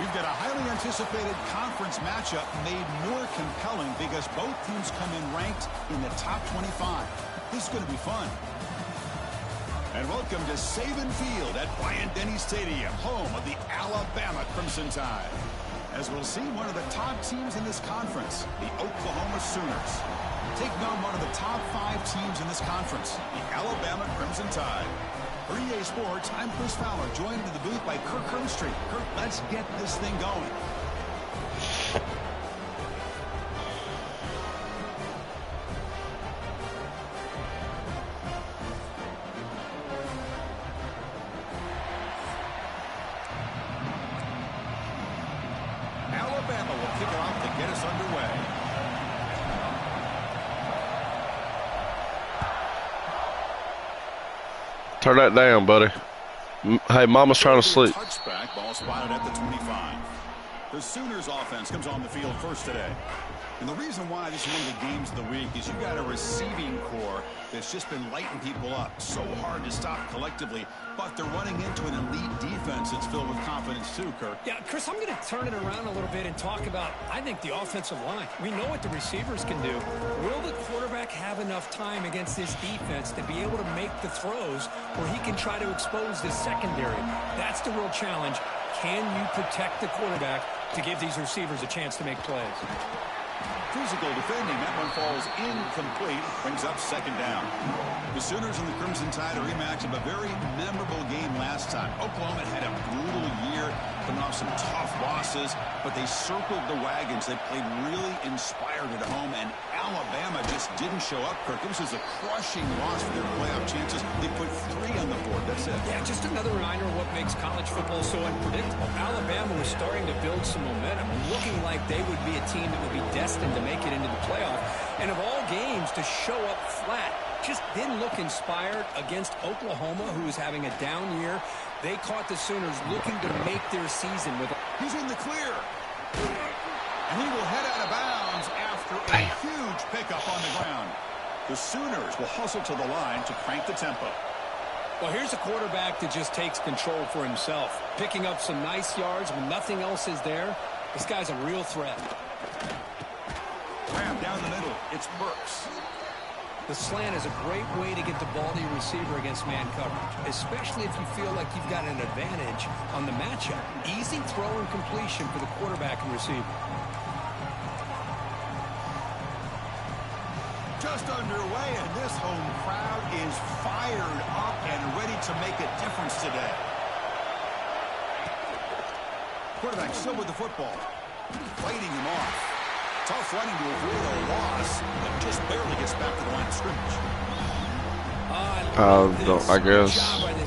We've got a highly anticipated conference matchup made more compelling because both teams come in ranked in the top 25. This is going to be fun. And welcome to Saban Field at Bryant-Denny Stadium, home of the Alabama Crimson Tide. As we'll see, one of the top teams in this conference, the Oklahoma Sooners, taking on one of the top 5 teams in this conference, the Alabama Crimson Tide. For EA Sports, I'm Chris Fowler, joined in the booth by Kirk Hermstreet. Kirk, let's get this thing going. Alabama will kick it off to get us underway. Turn that down, buddy. Hey, Mama's trying to sleep. Touchback, ball spotted at the 25. The Sooners offense comes on the field first today. And the reason why this is one of the games of the week is you got a receiving core that's just been lighting people up. So hard to stop collectively, but they're running into an elite defense that's filled with confidence too, Kirk. Yeah, Chris, I'm going to turn it around a little bit and talk about, I think, the offensive line. We know what the receivers can do. Will the quarterback have enough time against this defense to be able to make the throws where he can try to expose the secondary? That's the real challenge. Can you protect the quarterback to give these receivers a chance to make plays? Physical defending. That one falls incomplete. Brings up second down. The Sooners and the Crimson Tide, a rematch of a very memorable game last time. Oklahoma had a brutal year, coming off some tough losses, but they circled the wagons. They played really inspired at home, and Alabama just didn't show up, Kirk. This was a crushing loss for their playoff chances. They put 3 on the board. That's it. Yeah, just another reminder of what makes college football so unpredictable. Alabama was starting to build some momentum, looking like they would be a team that would be destined to make it into the playoff. And of all games, to show up flat, just didn't look inspired against Oklahoma, who was having a down year. They caught the Sooners looking to make their season with. He's in the clear. And he will head out of bounds after a huge pickup on the ground. The Sooners will hustle to the line to crank the tempo. Well, here's a quarterback that just takes control for himself, picking up some nice yards when nothing else is there. This guy's a real threat. Grab down the middle. It's Burks. The slant is a great way to get the ball to your receiver against man coverage, especially if you feel like you've got an advantage on the matchup. Easy throw and completion for the quarterback and receiver. Just underway, and this home crowd is fired up and ready to make a difference today. Quarterback still with the football, fighting him off. Tough running to avoid a loss, but just barely gets back to the line of scrimmage. I guess.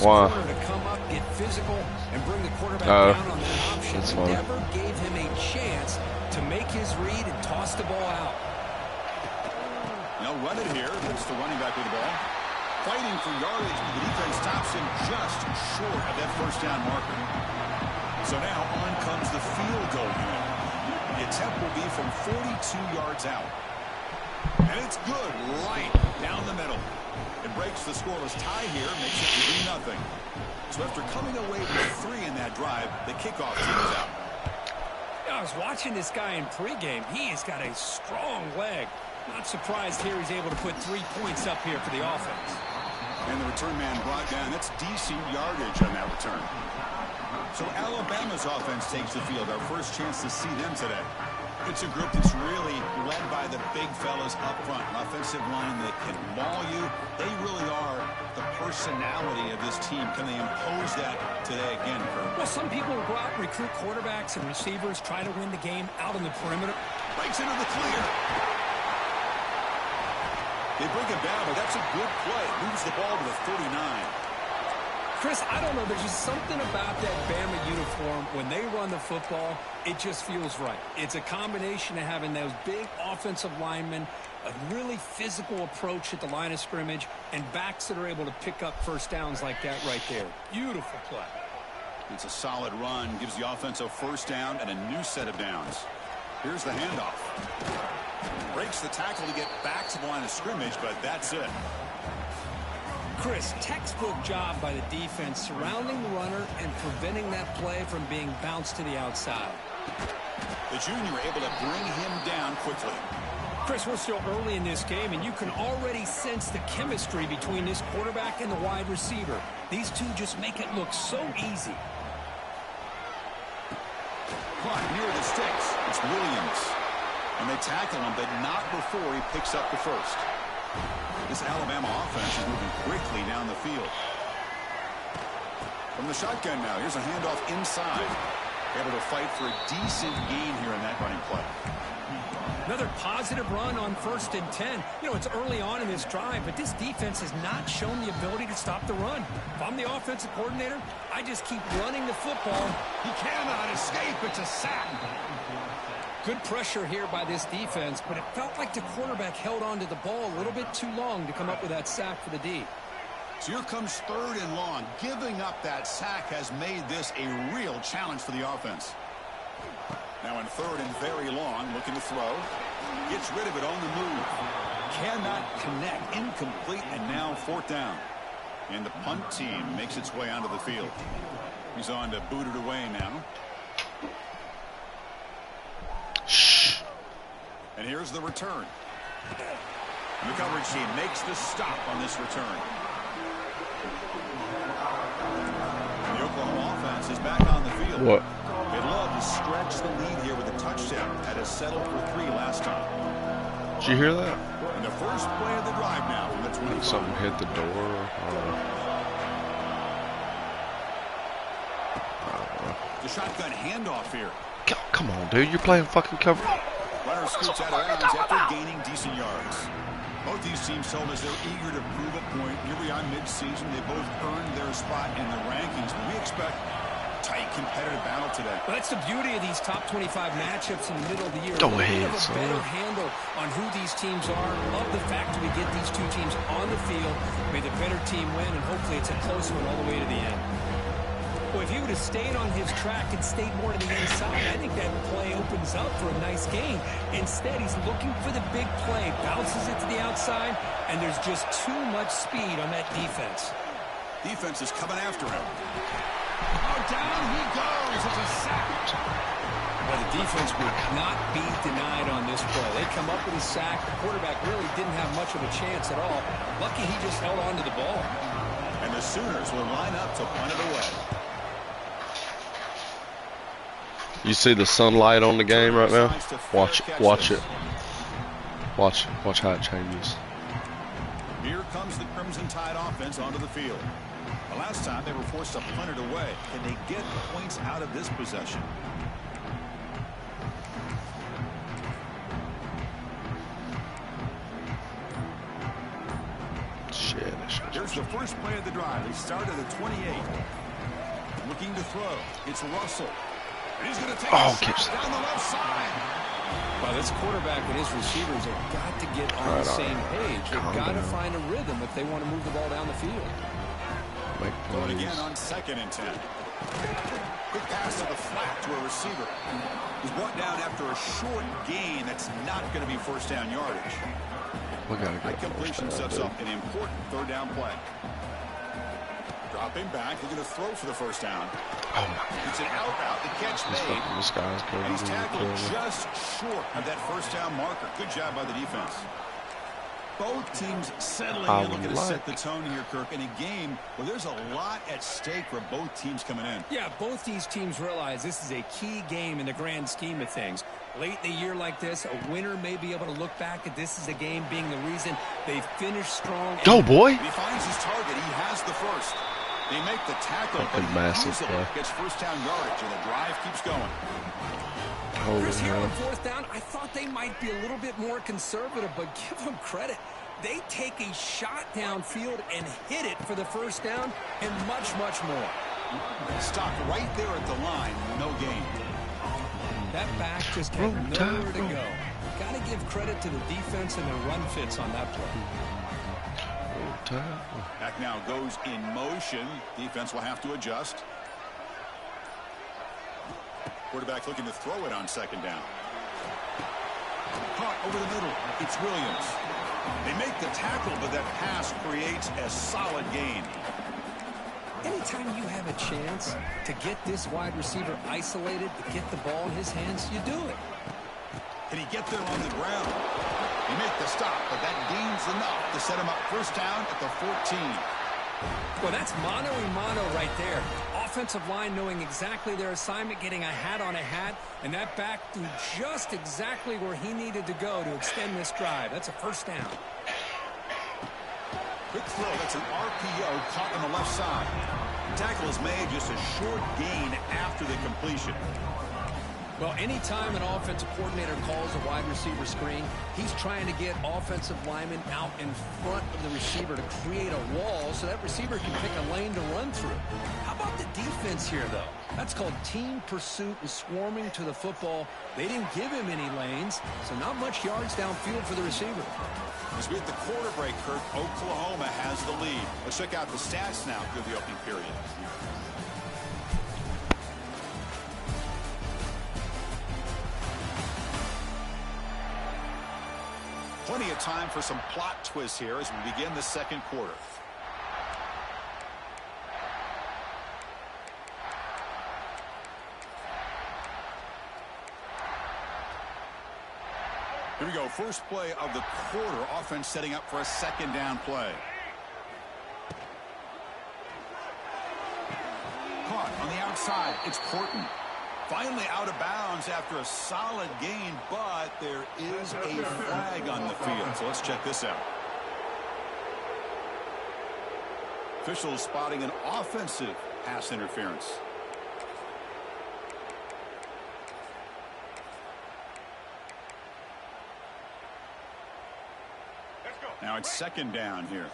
Why? To come up, get physical, and bring the quarterback down on that option. Never gave him a chance to make his read and toss the ball out. They'll run it here. It's the running back with the ball. Fighting for yardage, but the defense stops him just short of that first down marker. So now on comes the field goal unit. The attempt will be from 42 yards out. And it's good right down the middle. It breaks the scoreless tie here, makes it 3-0. So after coming away with 3 in that drive, the kickoff team is out. I was watching this guy in pregame. He's got a strong leg. Not surprised here he's able to put 3 points up here for the offense. And the return man brought down. That's decent yardage on that return. So Alabama's offense takes the field. Our first chance to see them today. It's a group that's really led by the big fellas up front. An offensive line that can maul you. They really are the personality of this team. Can they impose that today again, Kirk? Well, some people will go out and recruit quarterbacks and receivers, try to win the game out on the perimeter. Breaks into the clear. They bring him down, but that's a good play. Moves the ball to the 39. Chris, I don't know. There's just something about that Bama uniform. When they run the football, it just feels right. It's a combination of having those big offensive linemen, a really physical approach at the line of scrimmage, and backs that are able to pick up first downs like that right there. Beautiful play. It's a solid run. Gives the offense a first down and a new set of downs. Here's the handoff. Breaks the tackle to get back to the line of scrimmage, but that's it. Chris, textbook job by the defense surrounding the runner and preventing that play from being bounced to the outside. The junior able to bring him down quickly. Chris, we're still early in this game, and you can already sense the chemistry between this quarterback and the wide receiver. These two just make it look so easy. Caught near the sticks. It's Williams. And they tackle him, but not before he picks up the first. This Alabama offense is moving quickly down the field. From the shotgun now, here's a handoff inside. Able to fight for a decent gain here in that running play. Another positive run on 1st and 10. You know, it's early on in this drive, but this defense has not shown the ability to stop the run. If I'm the offensive coordinator, I just keep running the football. He cannot escape. It's a sack. Good pressure here by this defense, but it felt like the quarterback held on to the ball a little bit too long to come up with that sack for the D. So here comes 3rd and long. Giving up that sack has made this a real challenge for the offense. Now in 3rd and very long, looking to throw. Gets rid of it on the move. Cannot connect. Incomplete, and now 4th down. And the punt team makes its way onto the field. He's on to boot it away now. And here's the return. And the coverage team makes the stop on this return. And the Oklahoma offense is back on the field. What? They'd love to stretch the lead here with a touchdown. Had us settled for 3 last time. Did you hear that? And the first play of the drive now from the 25. Something hit the door. The shotgun handoff here. Come on, dude. You're playing fucking cover. Runner scoots out of bounds after gaining decent yards. Both these teams told us they're eager to prove a point. Here we are mid-season. They both earned their spot in the rankings. But we expect a tight, competitive battle today. Well, that's the beauty of these top 25 matchups in the middle of the year. Go ahead, we have a better handle on who these teams are. Love the fact that we get these two teams on the field. May the better team win, and hopefully it's a close one all the way to the end. Well, if he would have stayed on his track and stayed more to the inside, I think that play opens up for a nice gain. Instead, he's looking for the big play, bounces it to the outside, and there's just too much speed on that defense. Defense is coming after him. Oh, down he goes. It's a sack. Well, the defense would not be denied on this play. They come up with a sack. The quarterback really didn't have much of a chance at all. Lucky he just held on to the ball. And the Sooners will line up to punt it away. You see the sunlight on the game right now? Watch it. Watch how it changes. Here comes the Crimson Tide offense onto the field. The last time they were forced to punt it away. Can they get points out of this possession? Shit. Here's the first play of the drive. They start at the 28. Looking to throw. It's Russell. And he's going to take a shot down the left side. Well, this quarterback and his receivers have got to get on the same page. They've got to find a rhythm if they want to move the ball down the field. Going again on 2nd and 10. Quick pass to the flat to a receiver. He's brought down after a short gain that's not going to be 1st down yardage. That completion sets up an important 3rd down play. Dropping back, looking to throw for the 1st down. Oh my! It's an out route. The catch made. This guy's and he's tackled just short of that 1st down marker. Good job by the defense. Both teams settling in, looking to set the tone here, Kirk, in a game where there's a lot at stake for both teams coming in. Yeah, both these teams realize this is a key game in the grand scheme of things. Late in a year like this, a winner may be able to look back at this as a game being the reason they finished strong. Go, boy! He finds his target. He has the first. They make the tackle, but he easily gets 1st down yardage, and the drive keeps going. Chris, here on 4th down, I thought they might be a little bit more conservative, but give them credit. They take a shot downfield and hit it for the 1st down and much, much more. Stop right there at the line, no gain. That back just had nowhere to go. Got to give credit to the defense and their run fits on that play. Back now goes in motion. Defense will have to adjust. Quarterback looking to throw it on 2nd down. Caught over the middle. It's Williams. They make the tackle, but that pass creates a solid gain. Anytime you have a chance to get this wide receiver isolated, to get the ball in his hands, you do it. Can he get there on the ground? He made the stop, but that gains enough to set him up first down at the 14. Well, that's mano-a-mano right there. Offensive line knowing exactly their assignment, getting a hat on a hat, and that back threw just exactly where he needed to go to extend this drive. That's a first down. Quick throw. That's an RPO caught on the left side. Tackle is made, just a short gain after the completion. Well, anytime an offensive coordinator calls a wide receiver screen, he's trying to get offensive linemen out in front of the receiver to create a wall so that receiver can pick a lane to run through. How about the defense here, though? That's called team pursuit and swarming to the football. They didn't give him any lanes, so not much yards downfield for the receiver. As we hit the quarter break, Kirk, Oklahoma has the lead. Let's check out the stats now through the opening period. Plenty of time for some plot twists here as we begin the second quarter. Here we go. First play of the quarter. Offense setting up for a second down play. Caught on the outside. It's Porton. Finally out of bounds after a solid gain, but there is a flag on the field. So let's check this out. Officials spotting an offensive pass interference. Now it's second down here.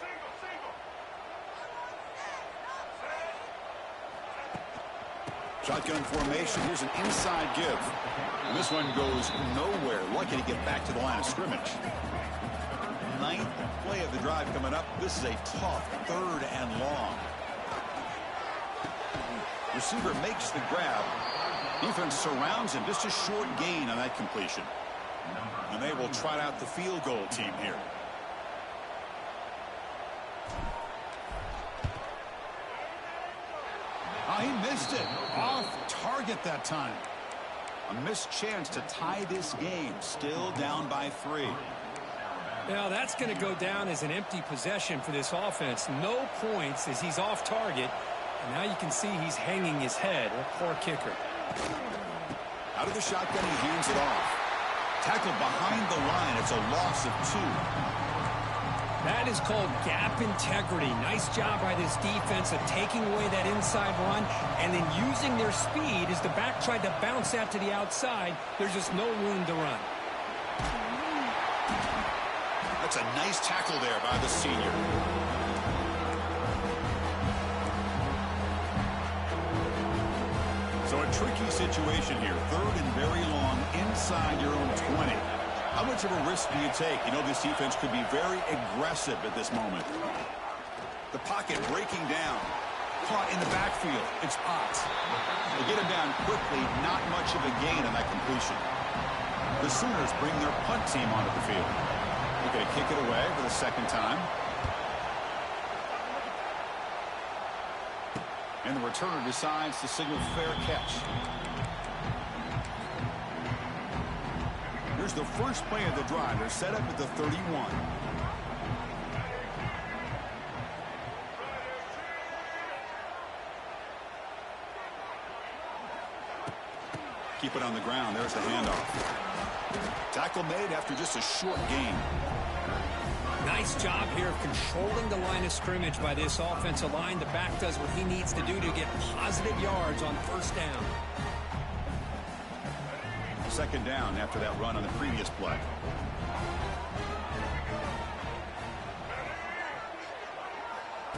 Shotgun formation. Here's an inside give. And this one goes nowhere. Lucky to get back to the line of scrimmage. Ninth play of the drive coming up. This is a tough third and long. Receiver makes the grab. Defense surrounds him. Just a short gain on that completion. And they will trot out the field goal team here. Oh, he missed it. Off target that time. A missed chance to tie this game. Still down by 3. Now, that's going to go down as an empty possession for this offense. No points as he's off target. And now you can see he's hanging his head. A poor kicker. Out of the shotgun, he hands it off. Tackled behind the line. It's a loss of 2. That is called gap integrity. Nice job by this defense of taking away that inside run and then using their speed as the back tried to bounce that to the outside. There's just no room to run. That's a nice tackle there by the senior. So a tricky situation here. Third and very long inside your own 20. How much of a risk do you take? You know this defense could be very aggressive at this moment. The pocket breaking down. Caught in the backfield. It's Potts. They get him down quickly. Not much of a gain on that completion. The Sooners bring their punt team onto the field. They're going to kick it away for the second time. And the returner decides to signal fair catch. Here's the first play of the drive. They're set up at the 31. Keep it on the ground. There's the handoff. Tackle made after just a short gain. Nice job here of controlling the line of scrimmage by this offensive line. The back does what he needs to do to get positive yards on first down. Second down after that run on the previous play.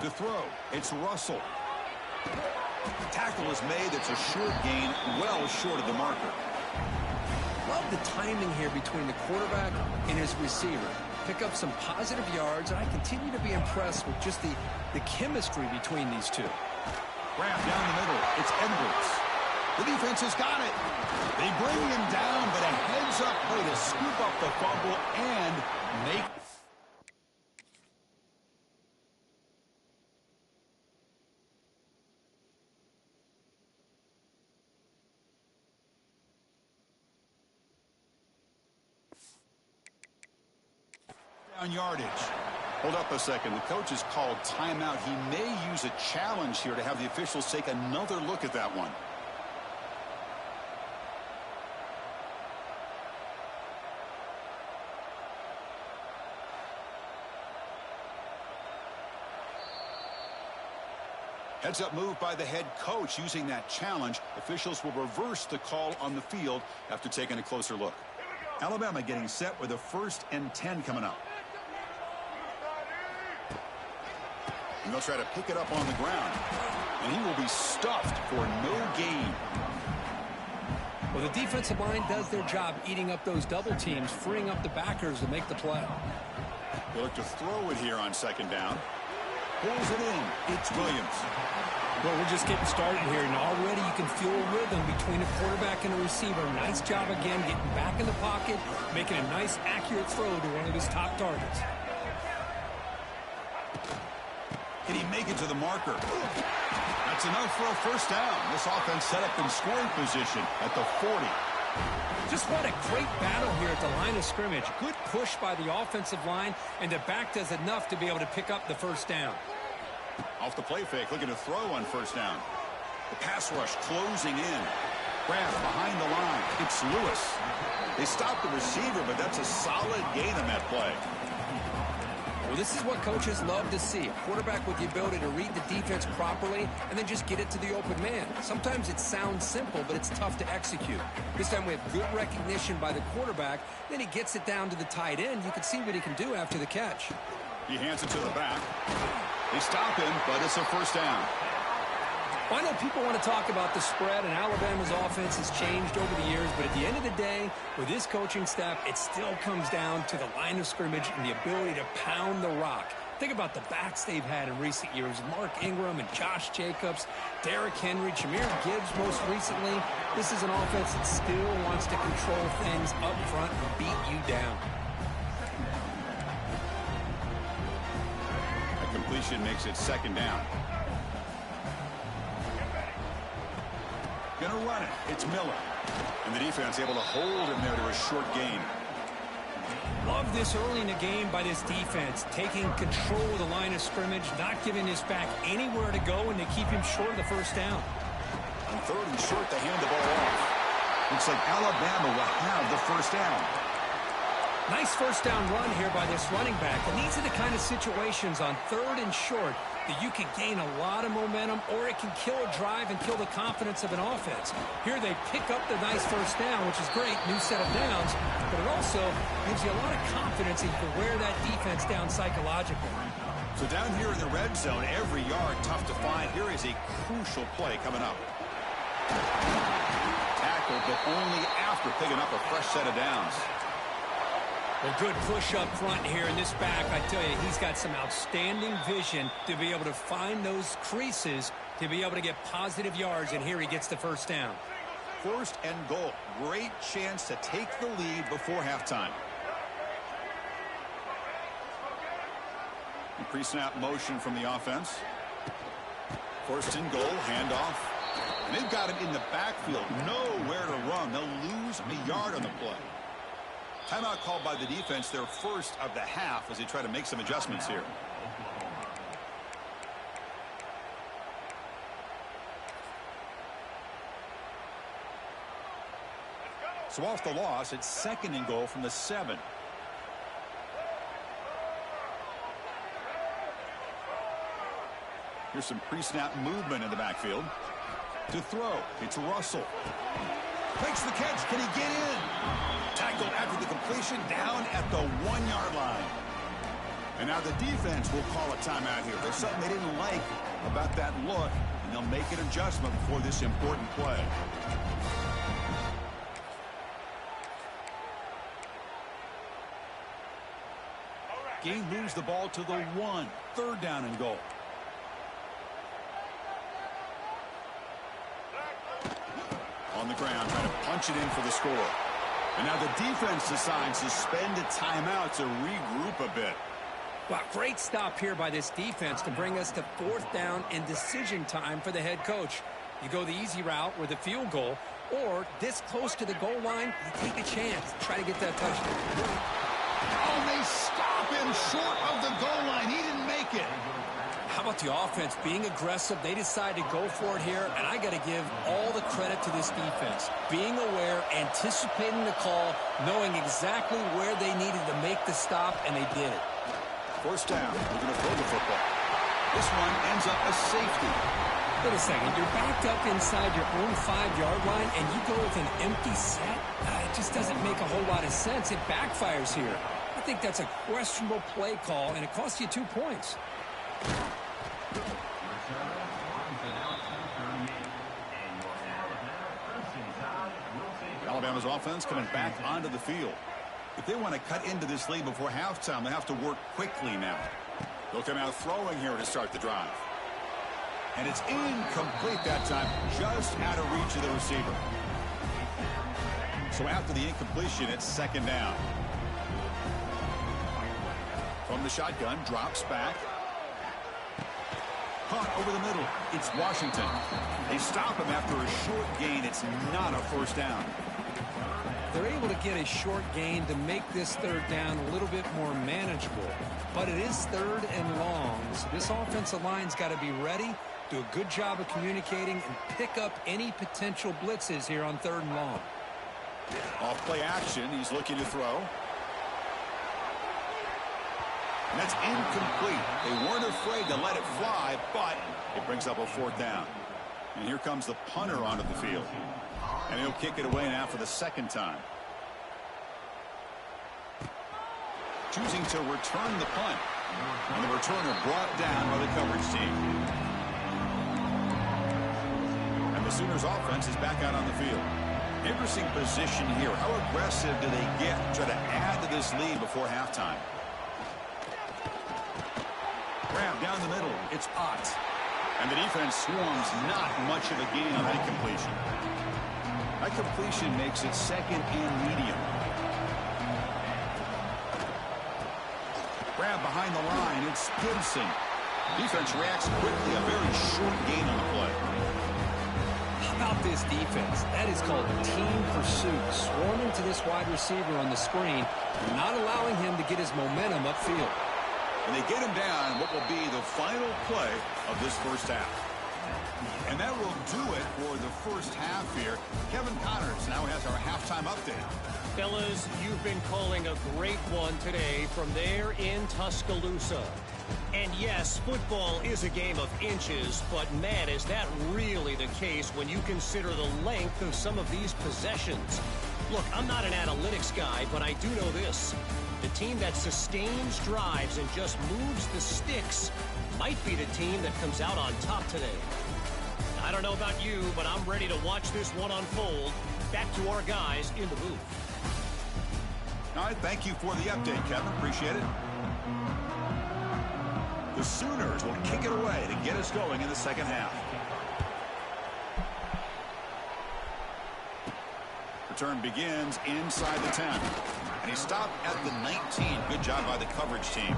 To throw, it's Russell. Tackle is made. It's a short gain, well short of the marker. Love the timing here between the quarterback and his receiver. Pick up some positive yards, and I continue to be impressed with just the chemistry between these two. Grab down the middle. It's Edwards. The defense has got it. They bring him down, but a heads-up play to scoop up the fumble and make. On yardage. Hold up a second. The coach has called timeout. He may use a challenge here to have the officials take another look at that one. Heads up move by the head coach using that challenge. Officials will reverse the call on the field after taking a closer look. Alabama getting set with a 1st and 10 coming up. And they'll try to pick it up on the ground. And he will be stuffed for no gain. Well, the defensive line does their job eating up those double teams, freeing up the backers to make the play. They look to throw it here on 2nd down. Pulls it in. It's Williams. Well, we're just getting started here, and already you can feel a rhythm between a quarterback and a receiver. Nice job again getting back in the pocket, making a nice, accurate throw to one of his top targets. Can he make it to the marker? That's enough for a 1st down. This offense set up in scoring position at the 40. Just what a great battle here at the line of scrimmage. Good push by the offensive line, and the back does enough to be able to pick up the 1st down. Off the play fake, looking to throw on 1st down. The pass rush closing in. Grab behind the line. It's Lewis. They stop the receiver, but that's a solid gain on that play. Well, this is what coaches love to see. A quarterback with the ability to read the defense properly and then just get it to the open man. Sometimes it sounds simple, but it's tough to execute. This time we have good recognition by the quarterback. Then he gets it down to the tight end. You can see what he can do after the catch. He hands it to the back. They stop him, but it's a 1st down. Well, I know people want to talk about the spread, and Alabama's offense has changed over the years, but at the end of the day, with this coaching staff, it still comes down to the line of scrimmage and the ability to pound the rock. Think about the backs they've had in recent years. Mark Ingram and Josh Jacobs, Derrick Henry, Jahmyr Gibbs most recently. This is an offense that still wants to control things up front and beat you down. A completion makes it 2nd down. Gonna run it. It's Miller. And the defense able to hold him there to a short gain. Love this early in the game by this defense, taking control of the line of scrimmage, not giving his back anywhere to go, and they keep him short of the 1st down. On 3rd and short, they hand the ball off. Looks like Alabama will have the 1st down. Nice 1st down run here by this running back. And these are the kind of situations on 3rd and short that you can gain a lot of momentum, or it can kill a drive and kill the confidence of an offense. Here they pick up the nice 1st down, which is great, new set of downs, but it also gives you a lot of confidence that you can wear that defense down psychologically. So down here in the red zone, every yard tough to find. Here is a crucial play coming up. Tackled, but only after picking up a fresh set of downs. Well, good push up front here in this back. I tell you, he's got some outstanding vision to be able to find those creases to be able to get positive yards, and here he gets the 1st down. 1st and goal. Great chance to take the lead before halftime. Pre-snap motion from the offense. 1st and goal, handoff. And they've got him in the backfield. Nowhere to run. They'll lose a yard on the play. Timeout called by the defense, their 1st of the half, as they try to make some adjustments here. So off the loss, it's 2nd and goal from the 7. Here's some pre-snap movement in the backfield. To throw, it's Russell. Makes the catch. Can he get in? Tackled after the completion, down at the 1-yard line. And now the defense will call a timeout here. There's something they didn't like about that look, and they'll make an adjustment before this important play. Gain moves the ball to the 1. 3rd down and goal. On the ground, trying to punch it in for the score. And now the defense decides to spend a timeout to regroup a bit. Wow, great stop here by this defense to bring us to 4th down and decision time for the head coach. You go the easy route with a field goal, or this close to the goal line, you take a chance. Try to get that touchdown. Oh, they stop up in short of the goal line. He didn't make it. How about the offense being aggressive? They decided to go for it here, and I got to give all the credit to this defense. Being aware, anticipating the call, knowing exactly where they needed to make the stop, and they did it. First down. We're going to throw the football. This one ends up a safety. Wait a second. You're backed up inside your own 5-yard line, and you go with an empty set? It just doesn't make a whole lot of sense. It backfires here. I think that's a questionable play call, and it costs you 2 points. Alabama's offense coming back onto the field. If they want to cut into this lead before halftime, they have to work quickly now. They'll come out throwing here to start the drive. And it's incomplete that time, just out of reach of the receiver. So after the incompletion, it's second down. From the shotgun, drops back. Caught over the middle. It's Washington. They stop him after a short gain. It's not a first down. They're able to get a short gain to make this third down a little bit more manageable. But it is third and long, so this offensive line's got to be ready, do a good job of communicating, and pick up any potential blitzes here on third and long. Off play action. He's looking to throw. And that's incomplete. They weren't afraid to let it fly, but it brings up a fourth down. And here comes the punter onto the field. And he'll kick it away now for the second time. Choosing to return the punt. And the returner brought down by the coverage team. And the Sooners offense is back out on the field. Interesting position here. How aggressive do they get to try to add to this lead before halftime? Grab down the middle. It's Ott. And the defense swarms not much of a gain on that completion. That completion makes it second and medium. Grab behind the line. It's Gibson. Defense reacts quickly. A very short gain on the play. How about this defense? That is called team pursuit. Swarming to this wide receiver on the screen, not allowing him to get his momentum upfield. And they get him down what will be the final play of this first half. And that will do it for the first half here. Kevin Connors now has our halftime update. Fellas, you've been calling a great one today from there in Tuscaloosa. And yes, football is a game of inches, but man, is that really the case when you consider the length of some of these possessions. Look, I'm not an analytics guy, but I do know this. The team that sustains drives and just moves the sticks might be the team that comes out on top today. I don't know about you, but I'm ready to watch this one unfold. Back to our guys in the booth. All right, thank you for the update, Kevin. Appreciate it. The Sooners will kick it away to get us going in the second half. Return begins inside the 10. And he stopped at the 19. Good job by the coverage team.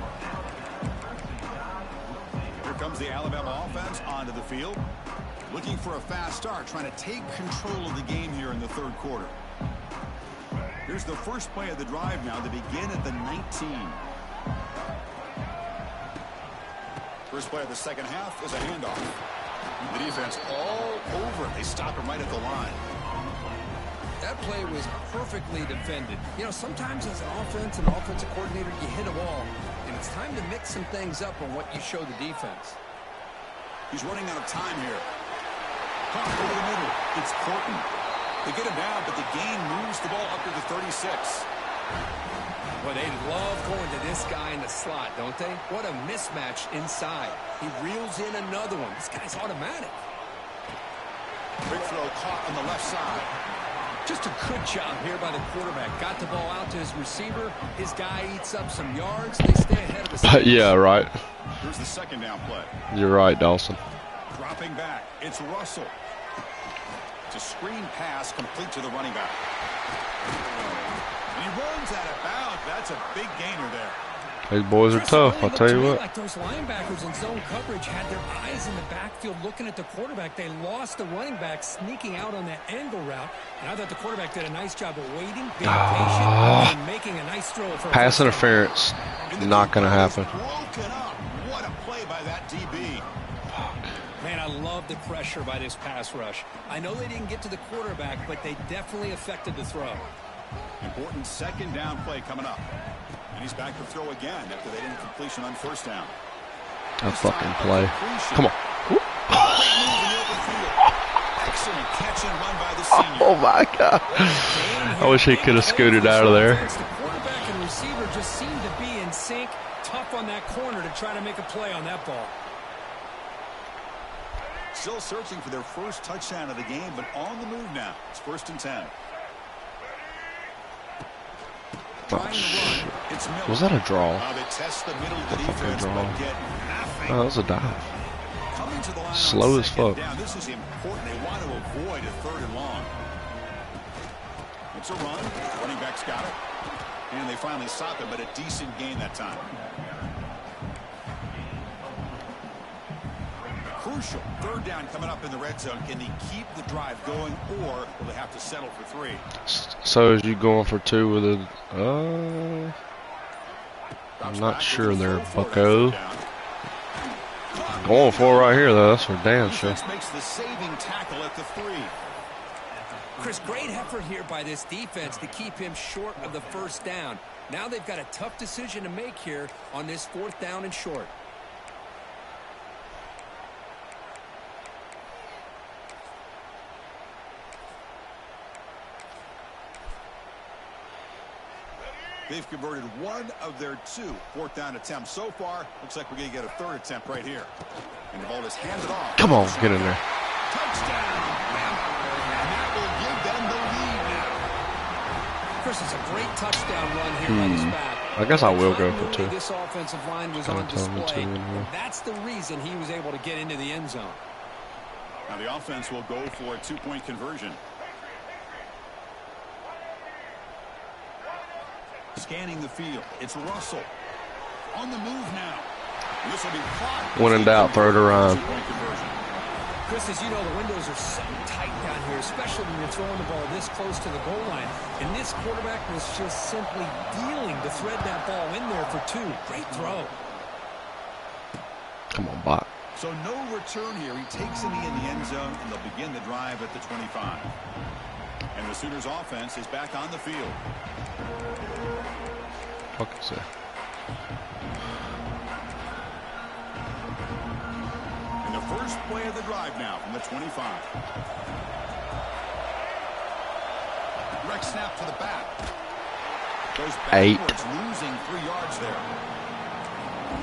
Here comes the Alabama offense onto the field. Looking for a fast start, trying to take control of the game here in the third quarter. Here's the first play of the drive now to begin at the 19. First play of the second half is a handoff. The defense all over it. They stop him right at the line. That play was perfectly defended. You know, sometimes as an offense and offensive coordinator, you hit a ball, and it's time to mix some things up on what you show the defense. He's running out of time here. Caught over the middle. It's Corton. They get him down, but the gain moves the ball up to the 36. Well, they love going to this guy in the slot, don't they? What a mismatch inside. He reels in another one. This guy's automatic. Big throw caught on the left side. Just a good job here by the quarterback. Got the ball out to his receiver. His guy eats up some yards. They stay ahead of the Yeah, right. Here's the second down play. You're right, Dawson. Dropping back. It's Russell. It's a screen pass complete to the running back. And he runs out of bounds. That's a big gainer there. These boys are tough, I'll tell you what. Like those linebackers in zone coverage had their eyes in the backfield looking at the quarterback. They lost the running back sneaking out on that angle route. And I thought the quarterback did a nice job of waiting, being patient, and making a nice throw for pass interference. Not going to happen. Broken up. What a play by that DB. Man, I love the pressure by this pass rush. I know they didn't get to the quarterback, but they definitely affected the throw. Important second down play coming up. And he's back to throw again after they didn't completion on first down. A fucking play. Come on. Excellent catch and run by the senior. Oh my God. I wish he could have scooted out of there. The quarterback and receiver just seemed to be in sync. Tough on that corner to try to make a play on that ball. Still searching for their first touchdown of the game, but on the move now. It's 1st and 10. Was that a draw? They test the middle of the defense, but get nothing. Oh, that was a dive. Slow as fuck. This is important. They want to avoid a 3rd and long. It's a run. Running back's got it. And they finally stop it, but a decent gain that time. Crucial. 3rd down coming up in the red zone. Can they keep the drive going, or will they have to settle for 3? So is you going for 2 with a... I'm not sure there, bucko. Going for it right here, though. That's for damn sure. Makes the saving tackle at the 3. Chris, great effort here by this defense to keep him short of the 1st down. Now they've got a tough decision to make here on this 4th down and short. They've converted 1 of their 2 4th down attempts so far. Looks like we're going to get a 3rd attempt right here. And the ball is handed off. Come on, get in there. Touchdown. And that will give them the lead now. Chris, it's a great touchdown run here by this back. I guess I will go for 2. This offensive line was on display. That's the reason he was able to get into the end zone. Now the offense will go for a 2-point conversion. Scanning the field. It's Russell. On the move now. This will be caught. When in doubt, throw it around. Chris, as you know, the windows are so tight down here, especially when you're throwing the ball this close to the goal line. And this quarterback was just simply dealing to thread that ball in there for 2. Great throw. Come on, Bot. So no return here. He takes in the end zone, and they'll begin the drive at the 25. And the Sooners offense is back on the field. Fuck is that? And the first play of the drive now from the 25. Direct snap to the back. Goes backwards, losing 3 yards there.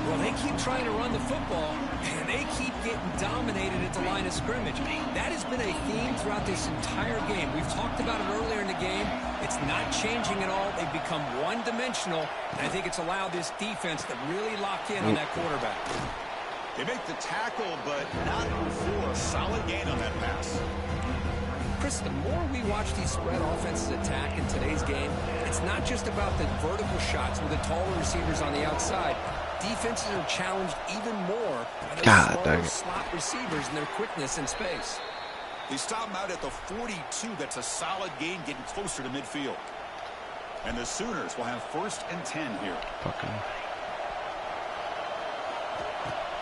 Well, they keep trying to run the football, and they keep getting dominated at the line of scrimmage. That has been a theme throughout this entire game. We've talked about it earlier in the game. It's not changing at all. They've become one-dimensional, and I think it's allowed this defense to really lock in on that quarterback. They make the tackle, but not before a solid gain on that pass. Chris, the more we watch these spread offenses attack in today's game, it's not just about the vertical shots with the taller receivers on the outside. Defenses are challenged even more by those smaller slot receivers and their quickness in space. They stop him out at the 42. That's a solid gain, getting closer to midfield. And the Sooners will have 1st and 10 here. Fucking.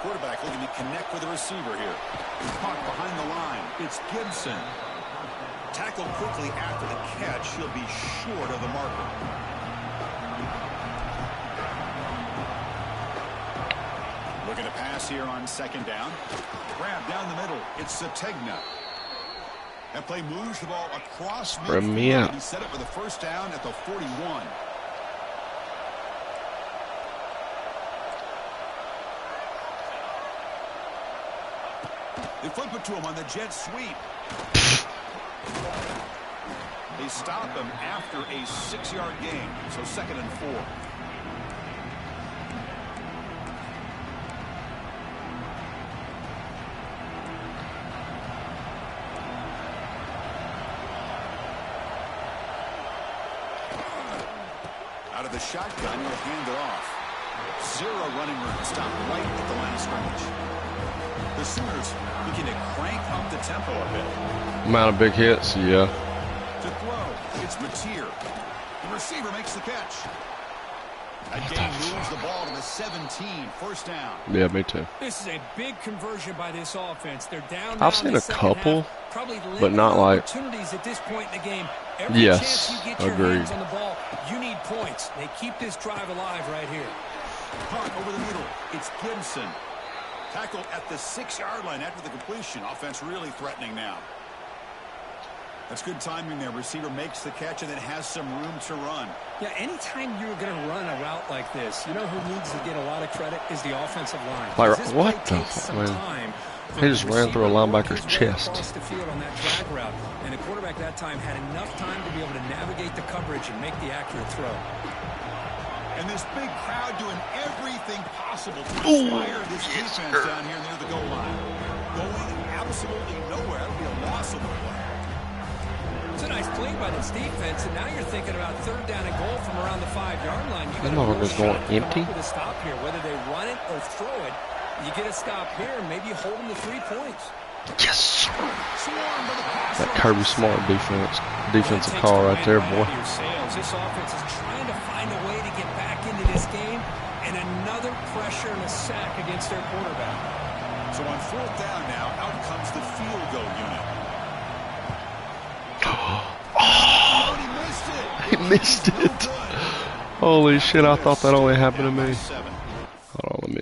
Quarterback looking to connect with the receiver here. Caught behind the line. It's Gibson. Tackled quickly after the catch. He'll be short of the marker. Looking to pass here on 2nd down. Grab down the middle. It's Sategna. That play moves the ball across midfield. He set up for the 1st down at the 41. They flip it to him on the jet sweep. They stop him after a 6-yard gain. So 2nd and 4. Out of the shotgun, he'll hand it off. Zero running room. Stop right at the line of scrimmage. The Sooners looking to crank up the tempo a bit. Amount of big hits, yeah. To throw, it's Mateer. The receiver makes the catch. That game moves the ball to the 17, first down. Yeah, me too. This is a big conversion by this offense. They're down. I've seen a couple, half, but not like opportunities at this point in the game. Every yes, chance you get your agreed. hands on the ball, you need points. They keep this drive alive right here. Punt over the middle. It's Gibson. Tackled at the 6-yard line after the completion. Offense really threatening now. That's good timing there. Receiver makes the catch and then has some room to run. Yeah, anytime you're going to run a route like this, you know who needs to get a lot of credit is the offensive line. Like, what the fuck? He just ran through a linebacker's chest. The field on that drag route, and the quarterback that time had enough time to be able to navigate the coverage and make the accurate throw. And this big crowd doing everything possible to inspire this defense down here near the goal line. Going absolutely nowhere. That would be a loss of the play. It's a nice play by this defense, and now you're thinking about third down and goal from around the 5-yard line. You got motherfucker's going empty. With a stop here, whether they run it or throw it, you get a stop here, and maybe you hold them to 3 points. Yes. That Kirby Smart defensive call right there, boy. This offense is trying to find a way to get back into this game, and another pressure and a sack against their quarterback. So on fourth down now, out comes the field goal unit. He missed it. Holy shit, I thought that only happened to me. Hold on, let me,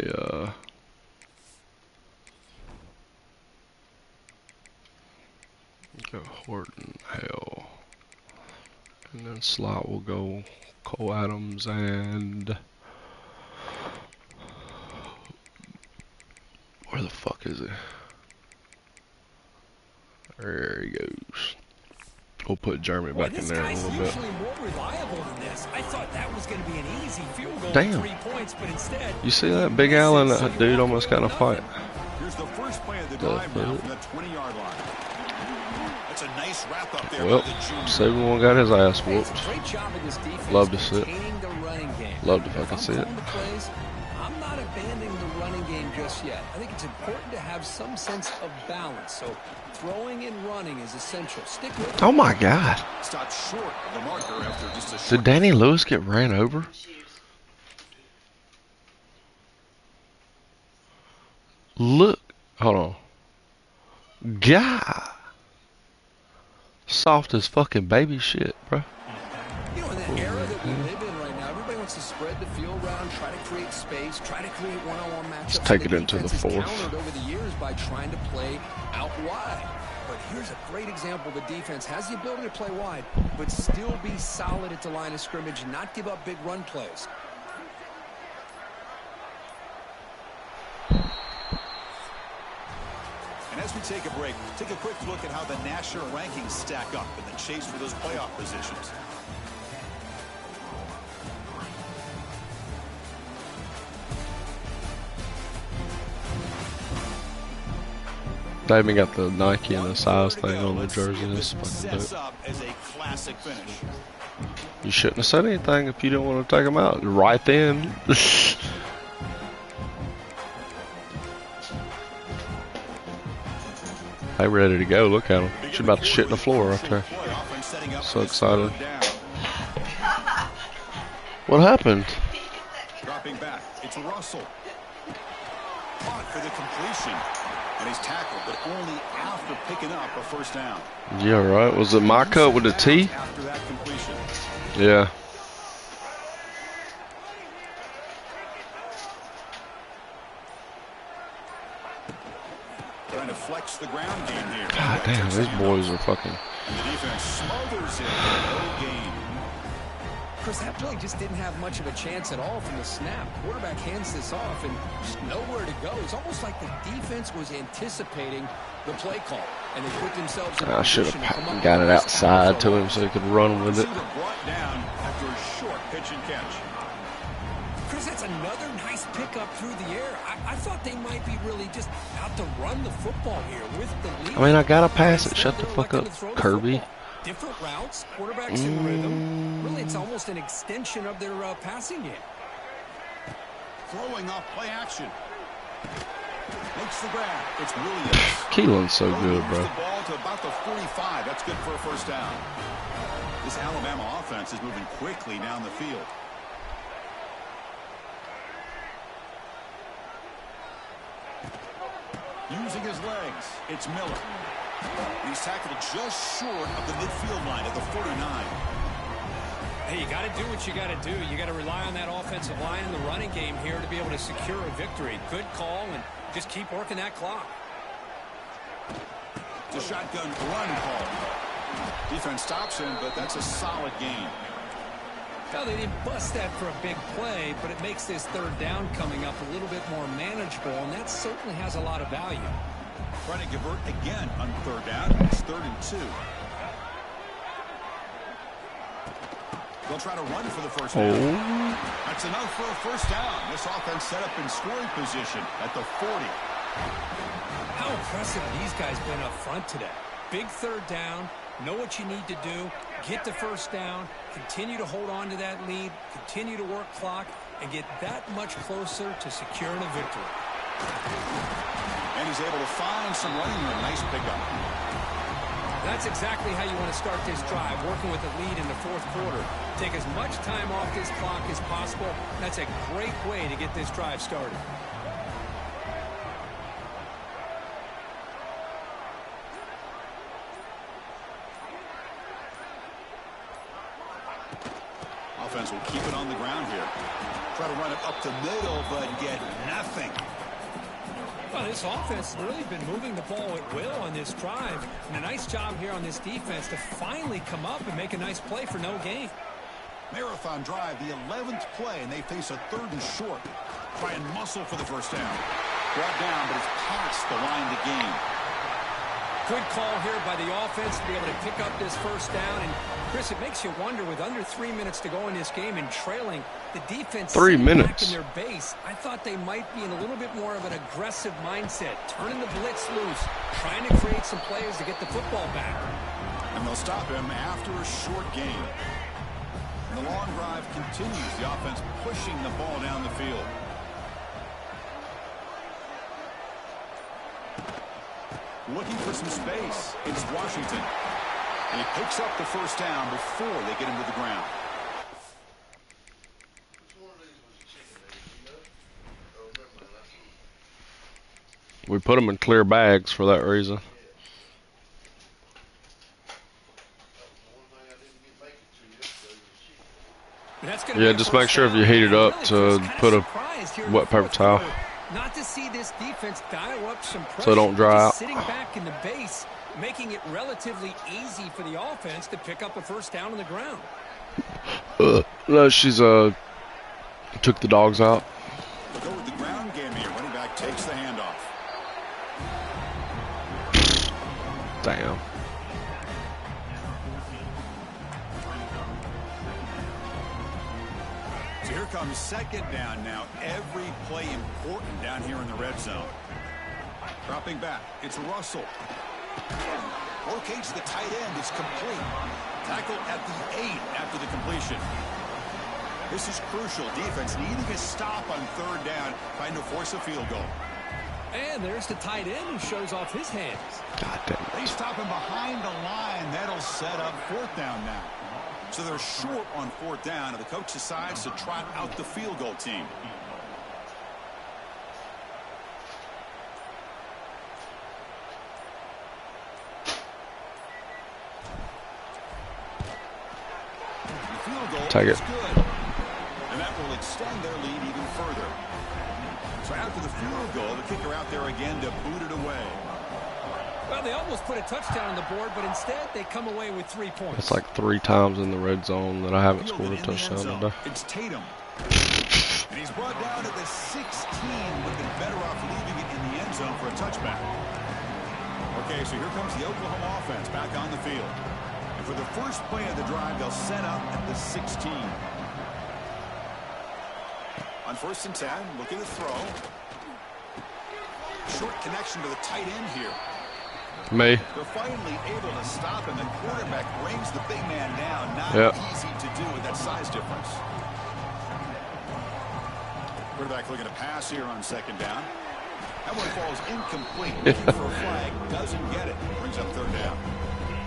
go Horton, hell. And then slot will go Cole Adams and... Where the fuck is he? There he goes. We'll put Jeremy back in there a little bit. More reliable than this. I thought that was going to be an easy field goal. Damn. 3 points, but instead, you see that? Big Allen, that dude almost got in a fight. Here's the first play of the drive now from the 20-yard line. That's a nice wrap up there. Well, 7-1 got his ass whooped. Great job of this defense. Love to see it. The running game. Love to fucking see it. I'm not abandoning the running game just yet. I think it's important to have some sense of balance. So throwing and running is essential. Stick with it. Oh my God. Stop short of the marker after just a short. Did Danny Lewis get ran over? Look. Hold on. God. Soft as fucking baby shit, bro. You know, in the era that we live in right now, everybody wants to spread the field around, try to create space, try to create one-on-one matchups. Let's take it into the fourth. Countered over the years by trying to play out wide. But here's a great example. The defense has the ability to play wide, but still be solid at the line of scrimmage and not give up big run plays. And as we take a break, take a quick look at how the national rankings stack up in the chase for those playoff positions. They even got the Nike and the size thing on the jersey. That's fucking dope. As a classic finish. You shouldn't have said anything if you didn't want to take them out. Right then. They ready to go. Look at them. She's about to shit in the floor right there. So excited. What happened? Dropping back. It's Russell. Caught for the completion. And he's tackled, but only after picking up a first down. Yeah, right. Was it my cut with a T? After that completion. Yeah. Trying to flex the ground game here. God damn, these boys are fucking. And the defense smothers it. No gain. Chris, that play just didn't have much of a chance at all from the snap. Quarterback hands this off and just nowhere to go. It's almost like the defense was anticipating the play call, and they put themselves in I should have got it outside to him so he could run with it. Brought down after a short pitch and catch. Chris, that's another nice pickup through the air. I thought they might be really just out to run the football here with the lead. I mean, I gotta pass it. Shut the fuck up, Kirby. Different routes, quarterbacks in rhythm. Really, it's almost an extension of their passing game. throwing off play action. Makes the grab. It's Williams. Keelan's so good, bro. The ball to about the 45. That's good for a first down. This Alabama offense is moving quickly down the field. Using his legs, it's Miller. He's tackled just short of the midfield line at the 49. Hey, you got to do what you got to do. You got to rely on that offensive line in the running game here to be able to secure a victory. Good call, and just keep working that clock. It's a shotgun run call. Defense stops him, but that's a solid gain. Well, they didn't bust that for a big play, but it makes this third down coming up a little bit more manageable, and that certainly has a lot of value. Trying to convert again on third down. It's 3rd and 2. They'll try to run for the first down. That's enough for a first down. This offense set up in scoring position at the 40. How impressive have these guys been up front today? Big third down. Know what you need to do. Get the first down. Continue to hold on to that lead. Continue to work clock. And get that much closer to securing a victory. And he's able to find some running room. Nice pickup. That's exactly how you want to start this drive, working with a lead in the 4th quarter. Take as much time off this clock as possible. That's a great way to get this drive started. Offense will keep it on the ground here. Try to run it up the middle, but get nothing. Well, this offense has really been moving the ball at will on this drive. And a nice job here on this defense to finally come up and make a nice play for no gain. Marathon drive, the 11th play, and they face a 3rd and short. Try and muscle for the first down. Brought down, but it's past the line to gain. Good call here by the offense to be able to pick up this first down. And, Chris, it makes you wonder, with under 3 minutes to go in this game and trailing, the defense 3 minutes back in their base. I thought they might be in a little bit more of an aggressive mindset, turning the blitz loose, trying to create some plays to get the football back. And they'll stop him after a short gain. And the long drive continues. The offense pushing the ball down the field. Looking for some space. It's Washington. And he picks up the first down before they get him to the ground. We put them in clear bags for that reason. Yeah, just make sure if you heat it up to put a wet paper towel. Not to see this defense dial up some pressure. So it don't dry out. Sitting back in the base, making it relatively easy for the offense to pick up a first down on the ground. No, she's took the dogs out. We'll go with the ground game here. Running back takes the handoff. Damn. So here comes 2nd down now. Every play important down here in the red zone. Dropping back. It's Russell. Locates the tight end. It's complete. Tackle at the 8 after the completion. This is crucial. Defense needing a stop on 3rd down, trying to force a field goal. And there's the tight end who shows off his hands. God damn it. They stop him behind the line. That'll set up 4th down now. So they're short on 4th down, and the coach decides to trot out the field goal team. The field goal Take it. is good, and that will extend their lead even further. So after the field goal, the kicker out there again to boot it away. Well, they almost put a touchdown on the board, but instead they come away with 3 points. It's like 3 times in the red zone that I haven't scored a touchdown today. It's Tatum. And he's brought down at the 16. Would have been better off leaving it in the end zone for a touchback. Okay, so here comes the Oklahoma offense back on the field. And for the first play of the drive, they'll set up at the 16. On 1st and 10, looking to throw. Short connection to the tight end here. Me. They're finally able to stop him. The quarterback brings the big man down. Not easy to do with that size difference. Quarterback looking to pass here on second down. That one falls incomplete. Looking for a flag, doesn't get it. Brings up third down.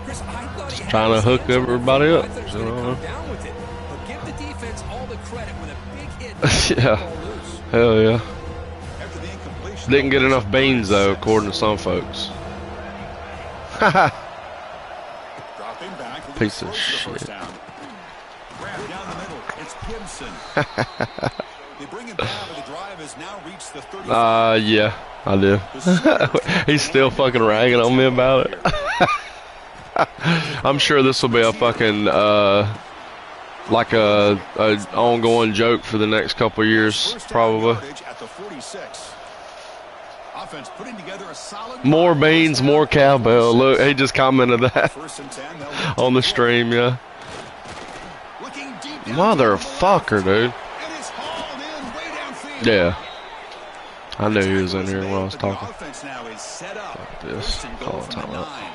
Chris, I thought he had Trying to his hook hands on everybody the up. ball. I thought he was You going to know? come down with it. But give the defense all the credit with a big hit. Yeah. Hell yeah. After the incompletion, Didn't get enough beans though, according to some folks. Haha. Dropping back. Piece of Close to the shit. first down. Grab down the middle. It's Gibson. They bring him down, but the drive has now reached the 30. Yeah, I do. He's still fucking ragging on me about it. I'm sure this will be a fucking like a ongoing joke for the next couple of years, probably. At the 46. Offense putting together a solid More beans, more cowbell. Look, he just commented that First and 10, on the stream, yeah. looking deep down Motherfucker, dude. and it's hauled in way downfield. Yeah. I knew he was in here when I was But the talking. offense now is set up. Fuck this. First and goal Call from a the timeout. 9.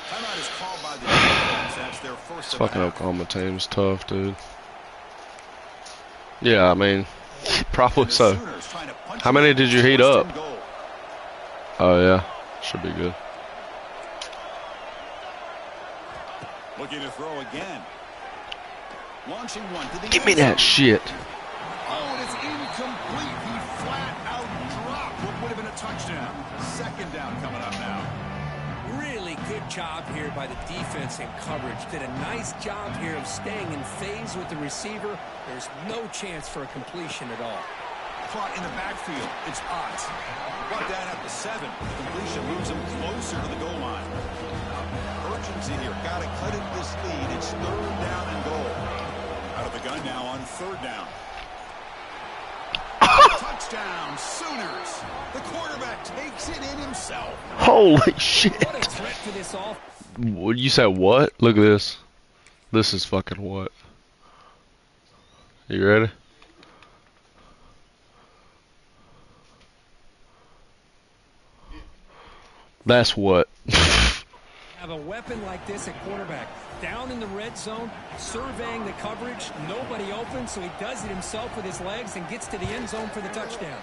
Timeout is called by the defense. That's their first This of the fucking half. Oklahoma team's tough, dude. Yeah, I mean, probably And the so. Sooners trying to punch How many it did you in. heat First up? and goal. Oh, yeah. Should be good. Looking to throw again. Launching one to the Give me end that zone. shit. Oh, and it's incomplete. He flat out dropped what would have been a touchdown. Second down coming up now. Really good job here by the defense in coverage. Did a nice job here of staying in phase with the receiver. There's no chance for a completion at all. Caught in the backfield. It's Ott. Brought down at the 7. The completion moves him closer to the goal line. Urgency here. Got to cut it this lead. It's third down and goal. Out of the gun now on third down. Touchdown, Sooners. The quarterback takes it in himself. Holy shit. What a threat to this off. What, you said what? Look at this. This is fucking what? You ready? That's what. Have a weapon like this at quarterback. Down in the red zone, surveying the coverage. Nobody open, so he does it himself with his legs and gets to the end zone for the touchdown.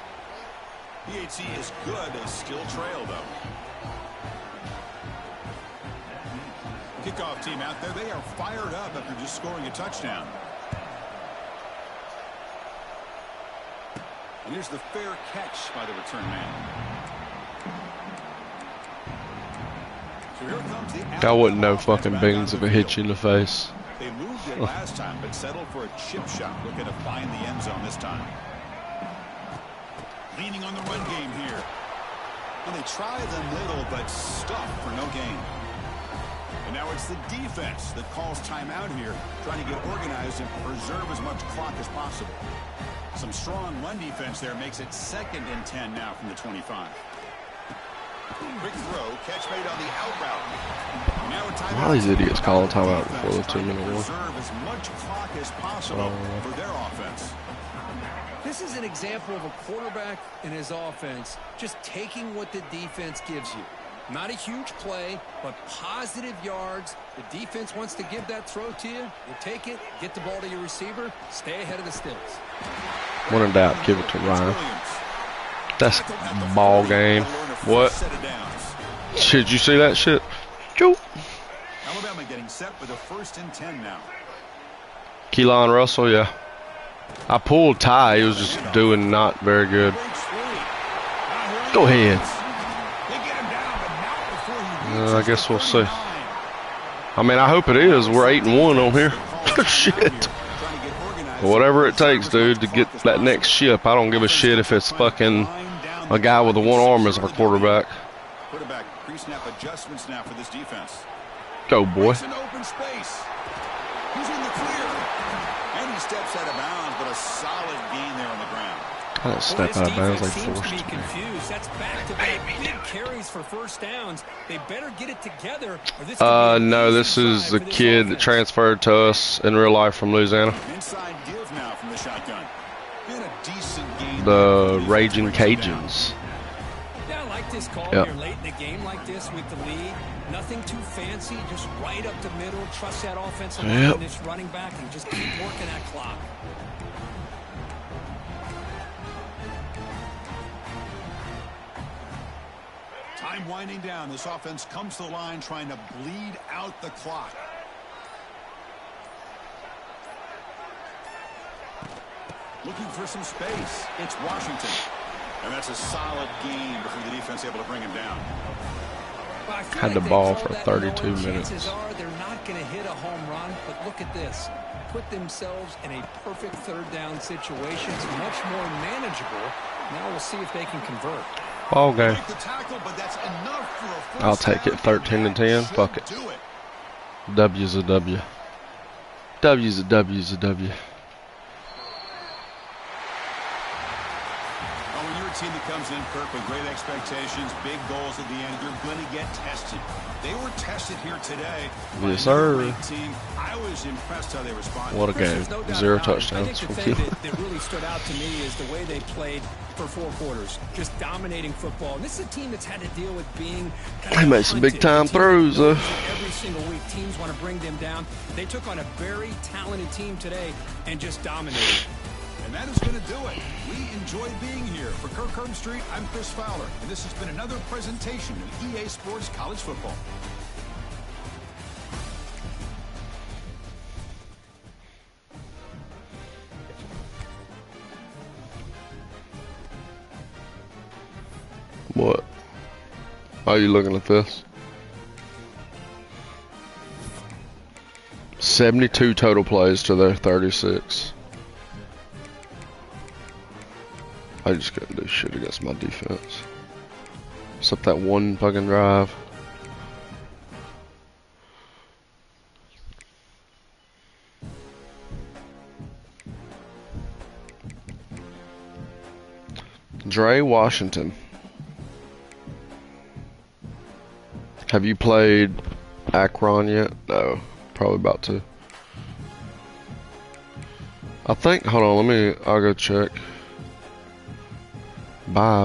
PHC is good. They still trail, though. Kickoff team out there. They are fired up after just scoring a touchdown. And here's the fair catch by the return man. So here comes the I wouldn't know offense fucking back beans on if the it hit field. you in the face. They moved it last time, but settled for a chip shot, looking to find the end zone this time. Leaning on the run game here. Well, they try the middle, but stuff for no gain. And now it's the defense that calls timeout here, trying to get organized and preserve as much clock as possible. Some strong run defense there makes it 2nd and 10 now from the 25. Quick throw, catch made on the out route. Now a timeout. Why are these idiots calling timeout before the Defense trying to 2-minute warning? preserve as much clock as possible for their offense. This is an example of a quarterback and his offense just taking what the defense gives you. Not a huge play, but positive yards. The defense wants to give that throw to you. You take it, get the ball to your receiver, stay ahead of the stills. When in doubt, give it to Ryan. That's ball game. What? Did you see that shit? Choop. Alabama getting set for the 1st and 10 now. Keelan Russell, yeah. I pulled Ty. He was just doing not very good. Go ahead. I guess we'll see. I mean, I hope it is. We're 8-1 on here. Shit. Whatever it takes, dude, to get that next ship. I don't give a shit if it's fucking a guy with a one arm as our quarterback. Quarterback pre-snap adjustments now for this defense. Go, boy. An open space. He's in the clear. And he steps out of bounds, but a solid gain there on the ground. I didn't step out of bounds like seems to forced be to me. confused. That's back-to-back big carries for first downs. They better get it together. Or this No, this is the kid that transferred to us in real life from Louisiana. Inside give now from the shotgun. And a decent gain. The Raging Cajuns. Yeah, I like this call Yep. here late in the game like this with the lead. Nothing too fancy, just right up the middle. Trust that offensive line Yep. and this running back and just keep working that clock. Time winding down. This offense comes to the line trying to bleed out the clock. Looking for some space. It's Washington. And that's a solid game before the defense able to bring him down. Well, Had the ball for 32 minutes. Chances are they're not going to hit a home run, but look at this. Put themselves in a perfect third down situation. It's much more manageable. Now we'll see if they can convert. Ball game. I'll take it 13-10. Fuck it. W's a W. W's a W's a W. Team that comes in, Kirk, with great expectations, big goals at the end, you're going to get tested. They were tested here today. Yes, sir. Team. I was impressed how they responded. What a game. No 0 touchdowns touchdowns from thing Q. that really stood out to me is the way they played for 4 quarters, just dominating football. And this is a team that's had to deal with being They made some big-time throws, though. Every single week, teams want to bring them down. They took on a very talented team today and just dominated. And that is going to do it. We enjoyed being here. For Kirk Herbstreit, I'm Chris Fowler, and this has been another presentation of EA Sports College Football. What? Why are you looking at this? 72 total plays to their 36. I just couldn't do shit against my defense. Except that one fucking drive. Dre Washington. Have you played Akron yet? No. Probably about to. I think, hold on, I'll go check. Bye,